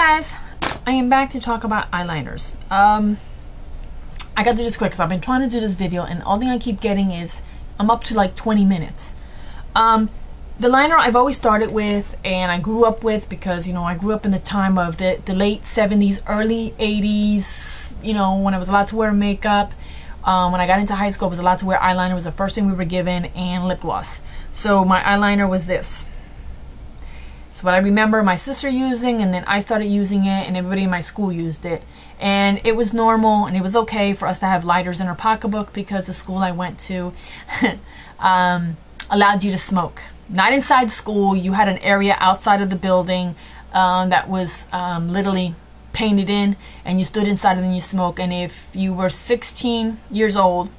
guys, I am back to talk about eyeliners. I got to do this quick because I've been trying to do this video and all thing I keep getting is I'm up to like 20 minutes. The liner I've always started with and I grew up with because, you know, I grew up in the time of the late 70s, early 80s, you know, when I was allowed to wear makeup. When I got into high school, I was allowed to wear eyeliner. It was the first thing we were given, and lip gloss. So my eyeliner was this. So what I remember my sister using, and then I started using it, and everybody in my school used it. And it was normal, and it was okay for us to have lighters in our pocketbook because the school I went to allowed you to smoke. Not inside school. You had an area outside of the building that was literally painted in, and you stood inside and you smoke. And if you were 16 years old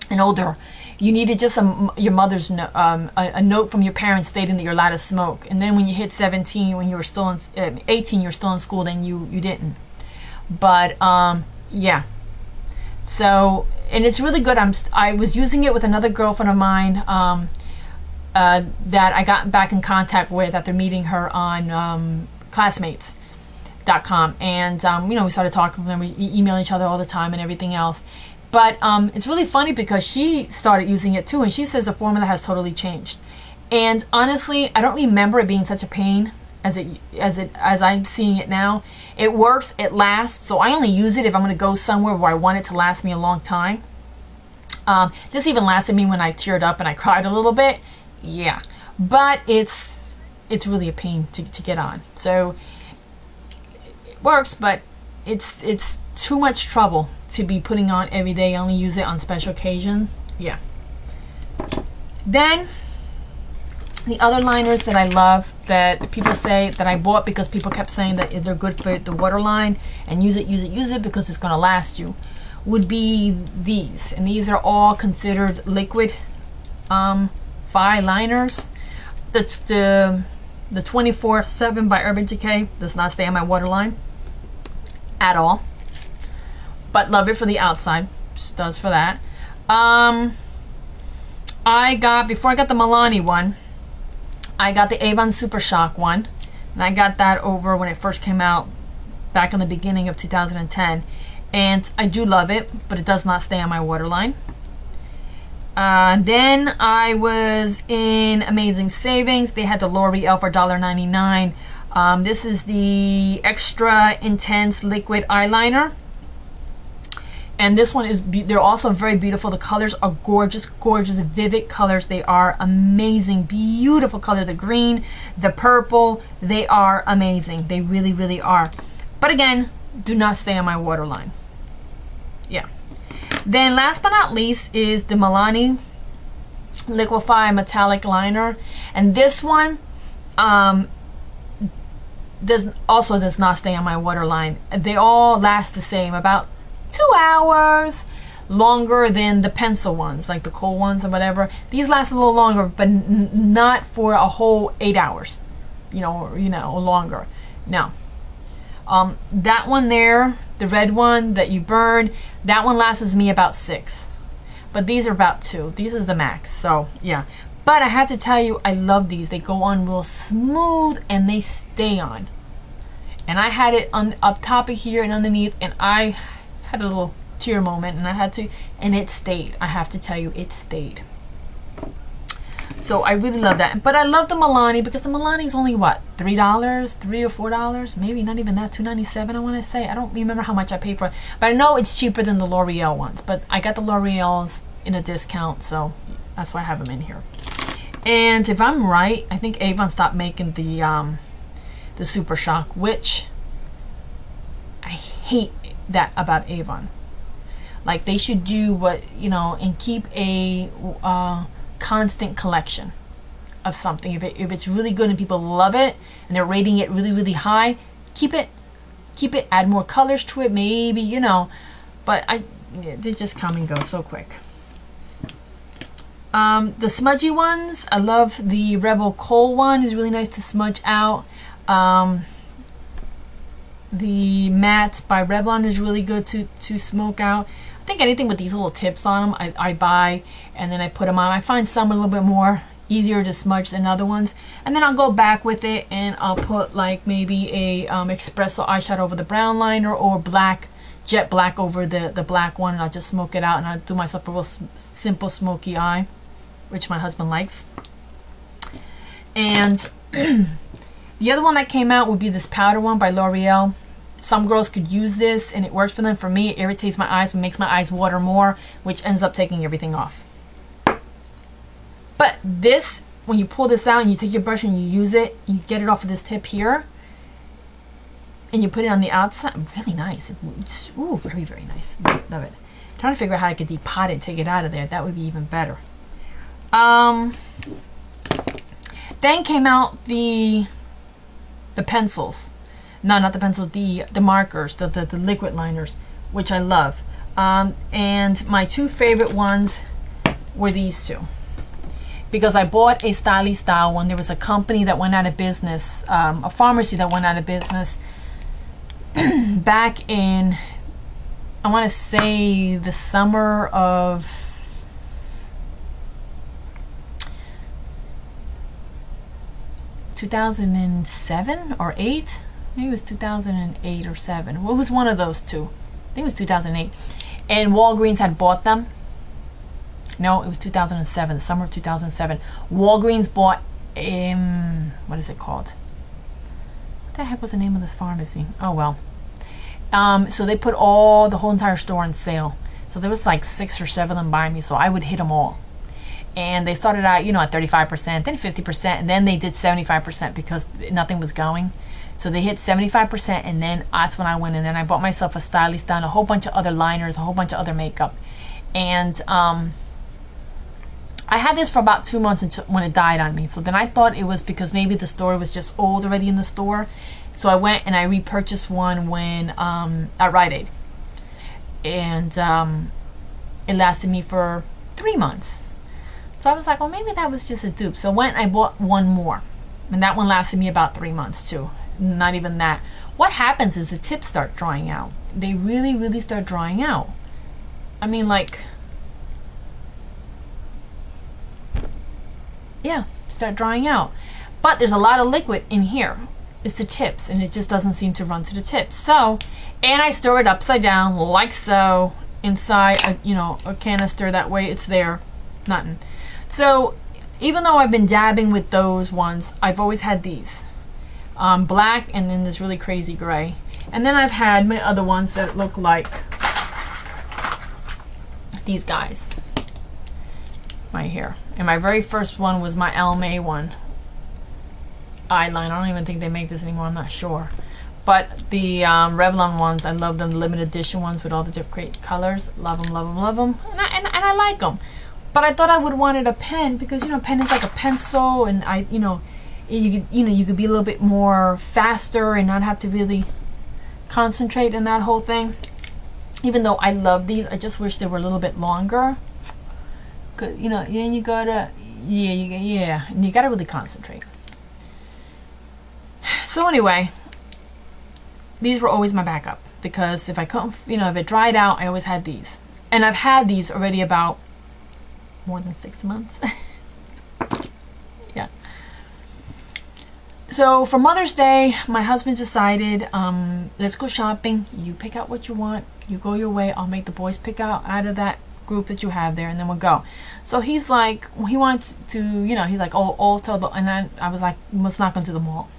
and older, you needed just your mother's a note from your parents stating that you're allowed to smoke. And then when you hit 17, when you were still in 18, you're still in school, then you didn't. But yeah, so, and it's really good. I was using it with another girlfriend of mine that I got back in contact with after meeting her on classmates.com, and you know, we started talking, and we email each other all the time and everything else. But it's really funny because she started using it too, and she says the formula has totally changed. And honestly, I don't remember it being such a pain as I'm seeing it now. It works, it lasts, so I only use it if I'm going to go somewhere where I want it to last me a long time. This even lasted me when I teared up and I cried a little bit. Yeah, but it's really a pain to get on. So it works, but it's too much trouble to be putting on every day. I only use it on special occasion. Yeah. Then the other liners that I love that people say that I bought because people kept saying that they're good for the waterline and use it because it's going to last you would be these. And these are all considered liquid liners. That's the 24/7 by Urban Decay does not stay on my waterline at all, but love it for the outside. Just does for that. I got, before I got the Milani one, I got the Avon Super Shock one, and I got that over when it first came out back in the beginning of 2010, and I do love it, but it does not stay on my waterline. Then I was in Amazing Savings. They had the L'Oreal for $1.99. This is the Extra Intense Liquid Eyeliner. And this one is, they're also very beautiful. The colors are gorgeous, gorgeous, vivid colors. They are amazing, beautiful color. The green, the purple, they are amazing. They really, really are. But again, do not stay on my waterline. Yeah. Then last but not least is the Milani Liquify Metallic Liner. And this one does not stay on my waterline. They all last the same, about 2 hours longer than the pencil ones, like the coal ones or whatever. These last a little longer, but not for a whole 8 hours, you know, longer. No. That one there, the red one that you burned, that one lasts me about 6. But these are about 2. These is the max. So yeah. But I have to tell you, I love these. They go on real smooth and they stay on. And I had it on up top of here and underneath, and I had a little tear moment, and I had to, and it stayed. I have to tell you, it stayed. So I really love that. But I love the Milani because the Milani is only what, $3, $3 or $4, maybe not even that, $2.97 I want to say. I don't remember how much I paid for it, but I know it's cheaper than the L'Oreal ones. But I got the L'Oreals in a discount, so that's why I have them in here. And if I'm right, I think Avon stopped making the Super Shock, which I hate that about Avon. Like, they should do what, you know, and keep a constant collection of something. If it's really good and people love it and they're rating it really, really high, keep it, add more colors to it, maybe, you know. But they just come and go so quick. The smudgy ones, I love the Rebel Coal one. It's really nice to smudge out. The matte by Revlon is really good to smoke out. I think anything with these little tips on them I buy, and then I put them on. I find some a little bit more easier to smudge than other ones. And then I'll go back with it and I'll put like maybe a espresso eyeshadow over the brown liner, or black, jet black over the black one, and I'll just smoke it out, and I'll do myself a real simple smoky eye, which my husband likes. And the other one that came out would be this powder one by L'Oreal. Some girls could use this and it works for them. For me, it irritates my eyes, but makes my eyes water more, which ends up taking everything off. But this, when you pull this out and you take your brush and you use it, you get it off of this tip here, and you put it on the outside. Really nice. Ooh, very, very nice. Love it. I'm trying to figure out how I could depot it and take it out of there. That would be even better. Then came out the pencils. No, not the pencils. The markers. The liquid liners, which I love. And my two favorite ones were these two, because I bought a Styly Style one. There was a company that went out of business, a pharmacy that went out of business back in, I want to say, the summer of 2007 or 8. Maybe it was 2008 or 7. What was one of those two? I think it was 2008. And Walgreens had bought them. No, it was 2007, the summer of 2007. Walgreens bought, what is it called? What the heck was the name of this pharmacy? Oh, well. So they put the whole entire store on sale. So there was like 6 or 7 of them by me, so I would hit them all. And they started out, you know, at 35%, then 50%, and then they did 75% because nothing was going. So they hit 75%, and then that's when I went in and I bought myself a Styly Style, a whole bunch of other liners, a whole bunch of other makeup. And I had this for about 2 months until when it died on me. So then I thought it was because maybe the store was just old already in the store. So I went and I repurchased one when at Rite Aid. And it lasted me for 3 months. So I was like, well, maybe that was just a dupe. So I went and I bought one more. And that one lasted me about 3 months too. Not even that. What happens is the tips start drying out. They really, really start drying out. I mean, like, yeah, start drying out. But there's a lot of liquid in here. It's the tips, and it just doesn't seem to run to the tips. So, and I store it upside down like so inside a canister. That way it's there. Nothing. So even though I've been dabbing with those ones, I've always had these. Black, and then this really crazy gray. And then I've had my other ones that look like these guys right here. And my very first one was my Almay one. Eyeliner. I don't even think they make this anymore. I'm not sure. But the Revlon ones, I love them. The limited edition ones with all the different great colors. Love them, love them, love them. And I like them. But I thought I would wanted a pen because, you know, a pen is like a pencil, and you could be a little bit more faster and not have to really concentrate in that whole thing. Even though I love these, I just wish they were a little bit longer. Cause then you gotta, and you gotta really concentrate. So anyway, these were always my backup because if I couldn't, if it dried out, I always had these, and I've had these already about more than 6 months. Yeah. So for Mother's Day, my husband decided, let's go shopping. You pick out what you want. You go your way. I'll make the boys pick out of that group that you have there, and then we'll go. So he's like, he wants to, he's like, oh, Ulta, and then I was like, let's not go to the mall.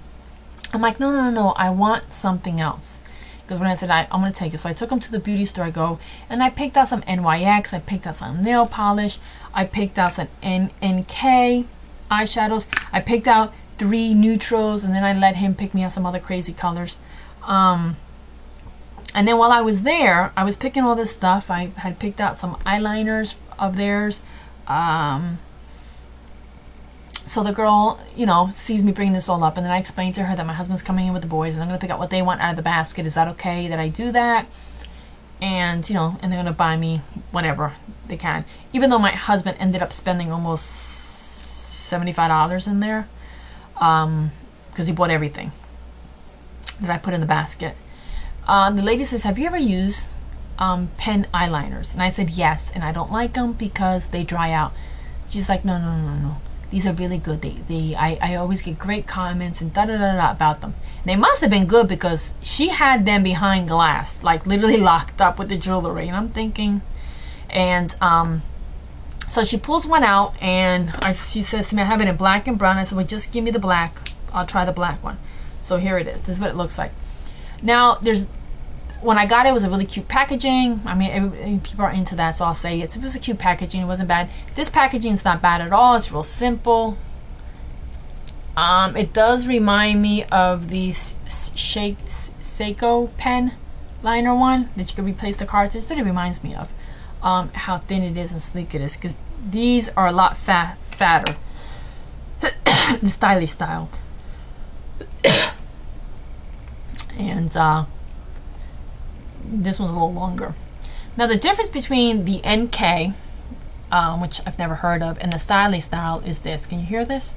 I'm like, no, I want something else. Because when I said, I'm going to take you. So I took him to the beauty store. I go, and I picked out some NYX. I picked out some nail polish. I picked out some NK eyeshadows. I picked out 3 neutrals, and then I let him pick me out some other crazy colors. And then while I was there, I was picking all this stuff. I had picked out some eyeliners of theirs. So the girl, sees me bringing this all up, and then I explained to her that my husband's coming in with the boys, and I'm going to pick out what they want out of the basket. Is that okay that I do that? And, and they're going to buy me whatever they can. Even though my husband ended up spending almost $75 in there, because he bought everything that I put in the basket. The lady says, have you ever used pen eyeliners? And I said yes, and I don't like them because they dry out. She's like, no. These are really good. I always get great comments and da da da da about them. And they must have been good because she had them behind glass, like literally locked up with the jewelry. And I'm thinking, and so she pulls one out, and she says to me, I have it in black and brown. I said, well, just give me the black. I'll try the black one. So here it is. This is what it looks like. Now, when I got it, it was a really cute packaging. I mean, people are into that, so I'll say it was a cute packaging. It wasn't bad. This packaging is not bad at all. It's real simple. It does remind me of the Seiko pen liner one that you can replace the cartridge. That it reminds me of. How thin it is and sleek it is, because these are a lot fatter. The stylish style. And this one's a little longer. Now the difference between the NK, which I've never heard of, and the stylish style is this. Can you hear this?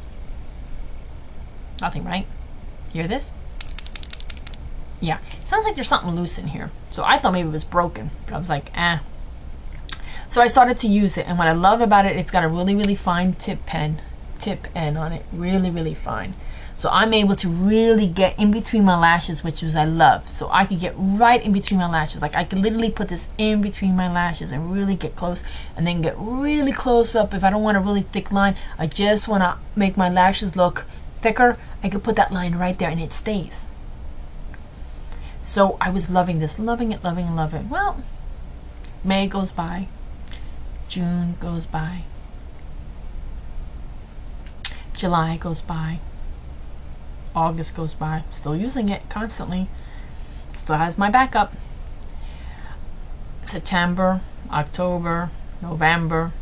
Nothing, right? Hear this? Yeah, it sounds like there's something loose in here. So I thought maybe it was broken, but I was like, eh. So I started to use it, and what I love about it, it's got a really, really fine tip end on it. Really, really fine. So I'm able to really get in between my lashes, which is I love. So I can get right in between my lashes. Like I can literally put this in between my lashes and really get close, and then get really close up. If I don't want a really thick line, I just want to make my lashes look thicker, I could put that line right there and it stays. So I was loving this, loving it. Well, May goes by, June goes by, July goes by, August goes by, still using it constantly, still has my backup. September, October, November,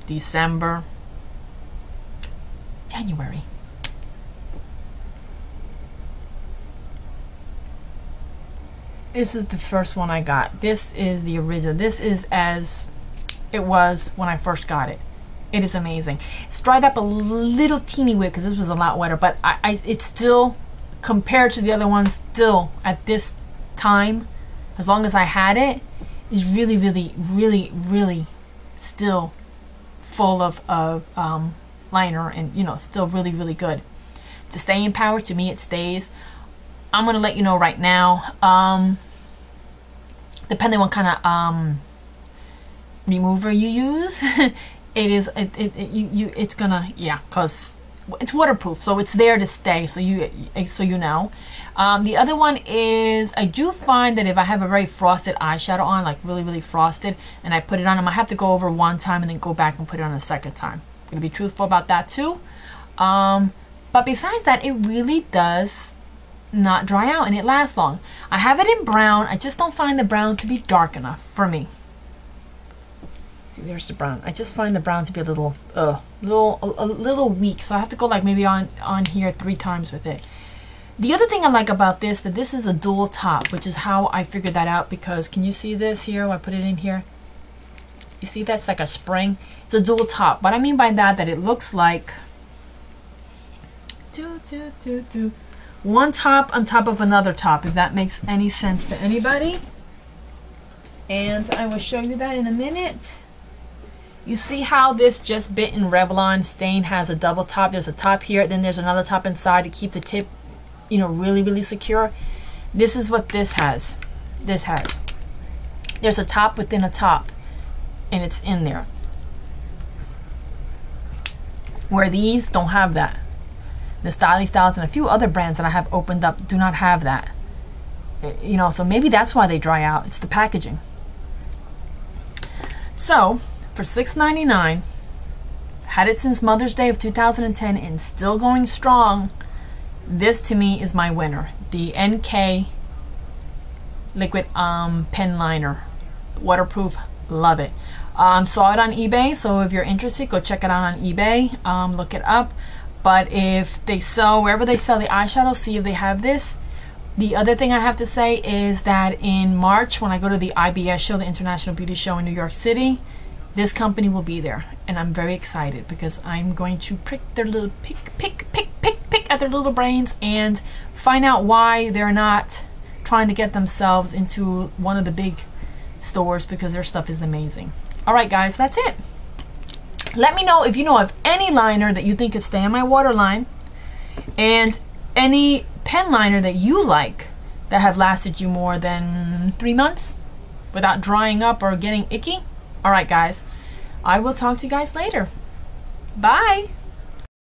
December, January. This is the first one I got. This is the original. This is as it was when I first got it. It is amazing. It's dried up a little teeny bit because this was a lot wetter, but it's still, compared to the other ones, still at this time, as long as I had it, is really, really, really, really still full of liner, and you know, still really, really good. To staying power, to me it stays. I'm gonna let you know right now, depending on what kind of remover you use, it's gonna, yeah, cause it's waterproof, so it's there to stay. So you know. The other one is, I do find that if I have a very frosted eyeshadow on, like really, really frosted, and I put it on, I might have to go over one time and then go back and put it on a second time. I'm gonna be truthful about that too. But besides that, it really does not dry out and it lasts long. I have it in brown. I just don't find the brown to be dark enough for me. See, there's the brown. I just find the brown to be a little weak, so I have to go like maybe on here 3 times with it. The other thing I like about this, that this is a dual top, which is how I figured that out, because can you see this here when I put it in here? You see that's like a spring? It's a dual top. What I mean by that, that it looks like one top on top of another top, if that makes any sense to anybody. And I will show you that in a minute. You see how this Just Bitten Revlon stain has a double top? There's a top here, then there's another top inside to keep the tip, you know, really, really secure. This is what this has. This has. There's a top within a top, and it's in there. Where these don't have that. The Stylish Styles and a few other brands that I have opened up do not have that. You know, so maybe that's why they dry out. It's the packaging. So, for $6.99, had it since Mother's Day of 2010 and still going strong, this to me is my winner. The NK liquid pen liner. Waterproof, love it. Saw it on eBay, so if you're interested, go check it out on eBay. Look it up. But if they sell, wherever they sell the eyeshadow, see if they have this. The other thing I have to say is that in March, when I go to the IBS show, the International Beauty Show in New York City, this company will be there, and I'm very excited because I'm going to pick their little pick at their little brains and find out why they're not trying to get themselves into one of the big stores, because their stuff is amazing. All right, guys, that's it. Let me know if you know of any liner that you think could stay on my waterline, and any pen liner that you like that have lasted you more than 3 months without drying up or getting icky. Alright guys, I will talk to you guys later. Bye!